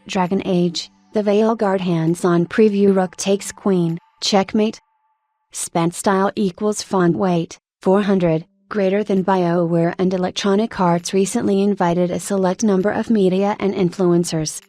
Dragon Age, the Veilguard hands-on preview. Rook takes queen, checkmate. Spent style equals font weight, 400, greater than. BioWare and Electronic Arts recently invited a select number of media and influencers,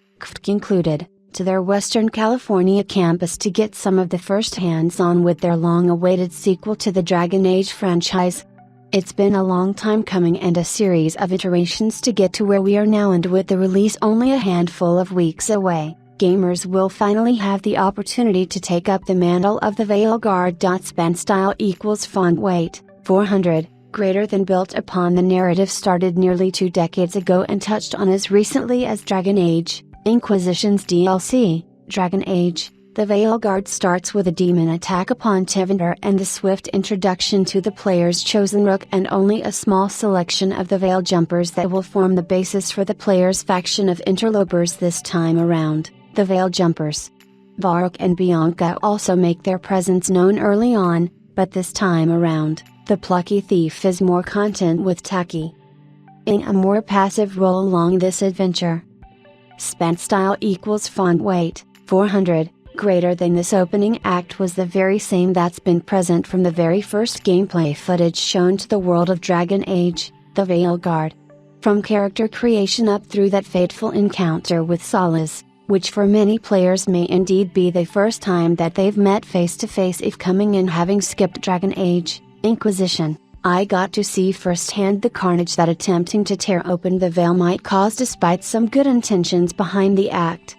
included, to their Western California campus to get some of the first hands-on with their long-awaited sequel to the Dragon Age franchise. It's been a long time coming and a series of iterations to get to where we are now, and with the release only a handful of weeks away, gamers will finally have the opportunity to take up the mantle of the Veilguard. Spent style equals font weight, 400, greater than, built upon the narrative started nearly 2 decades ago and touched on as recently as Dragon Age, Inquisition's DLC, Dragon Age. The Veilguard starts with a demon attack upon Tivender and the swift introduction to the player's chosen Rook, and only a small selection of the Veil Jumpers that will form the basis for the player's faction of interlopers this time around, the Veil Jumpers. Varrock and Bianca also make their presence known early on, but this time around, the plucky thief is more content with Taki in a more passive role along this adventure. Spent style equals font weight, 400. Greater than. This opening act was the very same that's been present from the very first gameplay footage shown to the world of Dragon Age, the Veilguard. From character creation up through that fateful encounter with Solas, which for many players may indeed be the first time that they've met face to face if coming in having skipped Dragon Age, Inquisition, I got to see firsthand the carnage that attempting to tear open the veil might cause despite some good intentions behind the act.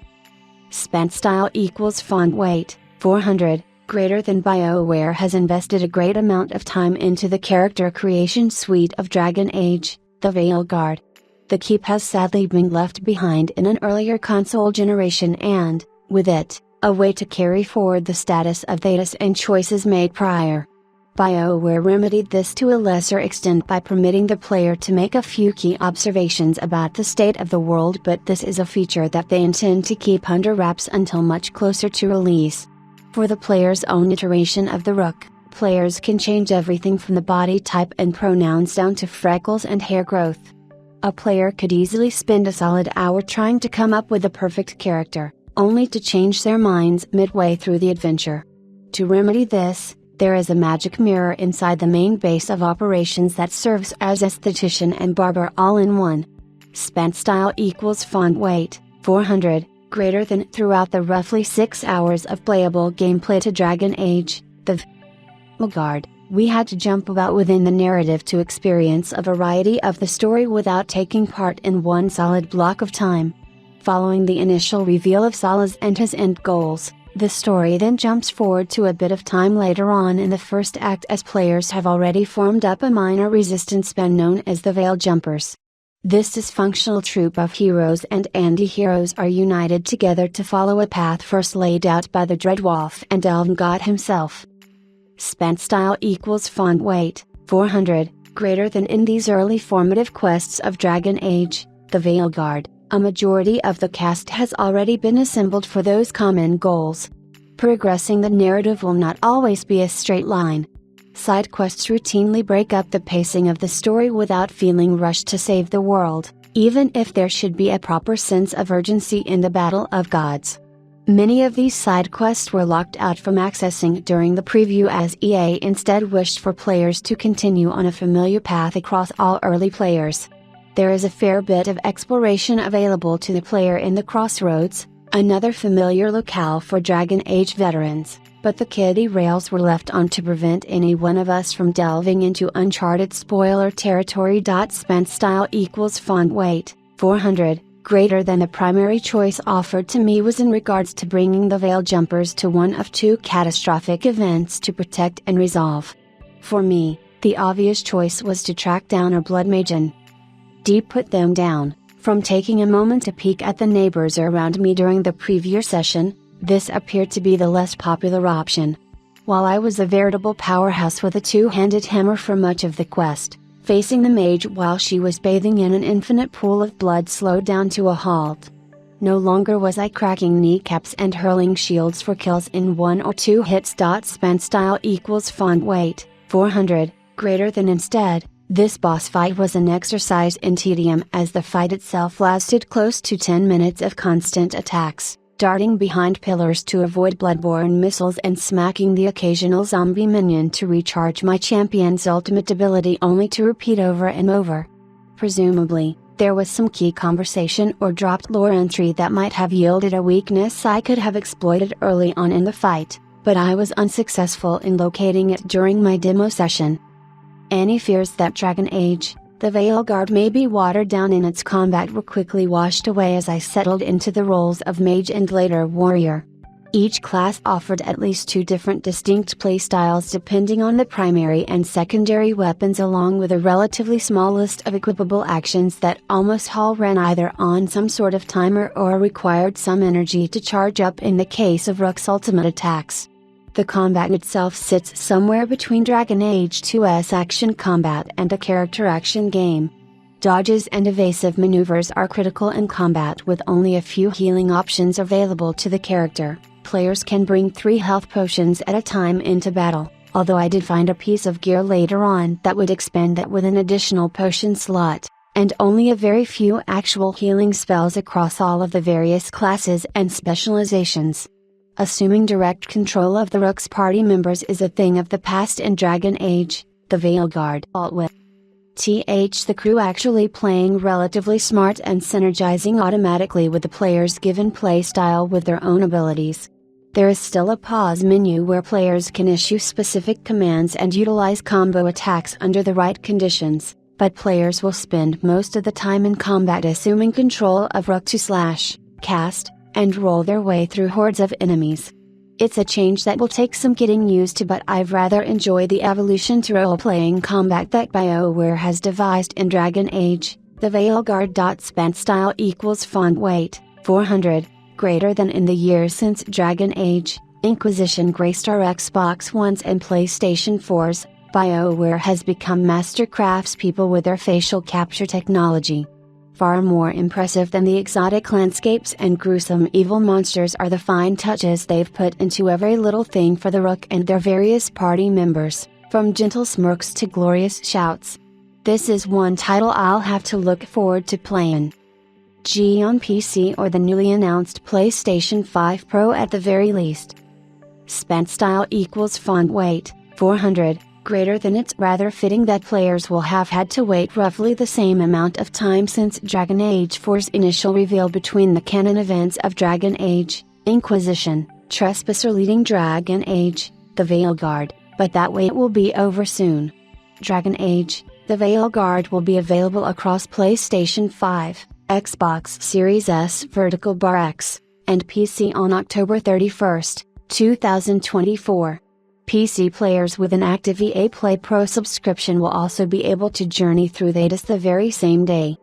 Spent style equals font weight, 400, greater than. BioWare has invested a great amount of time into the character creation suite of Dragon Age, the Veilguard. The keep has sadly been left behind in an earlier console generation and, with it, a way to carry forward the status of Thetis and choices made prior. BioWare remedied this to a lesser extent by permitting the player to make a few key observations about the state of the world, but this is a feature that they intend to keep under wraps until much closer to release. For the player's own iteration of the Rook, players can change everything from the body type and pronouns down to freckles and hair growth. A player could easily spend a solid hour trying to come up with the perfect character, only to change their minds midway through the adventure. To remedy this, there is a magic mirror inside the main base of operations that serves as esthetician and barber all in one. Spent style equals font weight, 400, greater than. Throughout the roughly 6 hours of playable gameplay to Dragon Age, the Veilguard, we had to jump about within the narrative to experience a variety of the story without taking part in one solid block of time. Following the initial reveal of Solas and his end goals, the story then jumps forward to a bit of time later on in the first act, as players have already formed up a minor resistance band known as the Veil Jumpers. This dysfunctional troupe of heroes and anti-heroes are united together to follow a path first laid out by the Dreadwolf and Elven God himself. Spent style equals font weight, 400, greater than. In these early formative quests of Dragon Age, the Veilguard, a majority of the cast has already been assembled for those common goals. Progressing the narrative will not always be a straight line. Side quests routinely break up the pacing of the story without feeling rushed to save the world, even if there should be a proper sense of urgency in the Battle of Gods. Many of these side quests were locked out from accessing during the preview, as EA instead wished for players to continue on a familiar path across all early players. There is a fair bit of exploration available to the player in the Crossroads, another familiar locale for Dragon Age veterans, but the kiddie rails were left on to prevent any one of us from delving into uncharted spoiler territory. Spent style equals font weight, 400, greater than. The primary choice offered to me was in regards to bringing the Veil Jumpers to one of 2 catastrophic events to protect and resolve. For me, the obvious choice was to track down a Blood Mage and put them down. From taking a moment to peek at the neighbors around me during the preview session, this appeared to be the less popular option. While I was a veritable powerhouse with a 2-handed hammer for much of the quest, facing the mage while she was bathing in an infinite pool of blood slowed down to a halt. No longer was I cracking kneecaps and hurling shields for kills in 1 or 2 hits. Spent style equals font weight, 400, greater than. Instead, This boss fight was an exercise in tedium as the fight itself lasted close to 10 minutes of constant attacks, darting behind pillars to avoid bloodborne missiles and smacking the occasional zombie minion to recharge my champion's ultimate ability only to repeat over and over. Presumably, there was some key conversation or dropped lore entry that might have yielded a weakness I could have exploited early on in the fight, but I was unsuccessful in locating it during my demo session. Any fears that Dragon Age, the Veilguard may be watered down in its combat were quickly washed away as I settled into the roles of mage and later warrior. Each class offered at least 2 different distinct playstyles depending on the primary and secondary weapons, along with a relatively small list of equipable actions that almost all ran either on some sort of timer or required some energy to charge up in the case of Rook's ultimate attacks. The combat itself sits somewhere between Dragon Age 2's action combat and a character action game. Dodges and evasive maneuvers are critical in combat with only a few healing options available to the character. Players can bring 3 health potions at a time into battle, although I did find a piece of gear later on that would expand that with an additional potion slot, and only a very few actual healing spells across all of the various classes and specializations. Assuming direct control of the Rook's party members is a thing of the past in Dragon Age, the Veilguard with the crew actually playing relatively smart and synergizing automatically with the player's given playstyle with their own abilities. There is still a pause menu where players can issue specific commands and utilize combo attacks under the right conditions, but players will spend most of the time in combat assuming control of Rook to cast, and roll their way through hordes of enemies. It's a change that will take some getting used to, but I've rather enjoyed the evolution to role-playing combat that BioWare has devised in Dragon Age, the Veilguard. Spent style equals font weight, 400, greater than in the years since Dragon Age, Inquisition graced our Xbox Ones and PlayStation 4s, BioWare has become master craftspeople with their facial capture technology. Far more impressive than the exotic landscapes and gruesome evil monsters are the fine touches they've put into every little thing for the Rook and their various party members, from gentle smirks to glorious shouts. This is one title I'll have to look forward to playing. On PC or the newly announced PlayStation 5 Pro at the very least. Spent style equals font weight, 400. Greater than. It's rather fitting that players will have had to wait roughly the same amount of time since Dragon Age 4's initial reveal between the canon events of Dragon Age, Inquisition, Trespasser leading Dragon Age, the Veilguard, but that wait will be over soon. Dragon Age, the Veilguard will be available across PlayStation 5, Xbox Series S Vertical Bar X, and PC on October 31, 2024. PC players with an active EA Play Pro subscription will also be able to journey through the ATIS the very same day.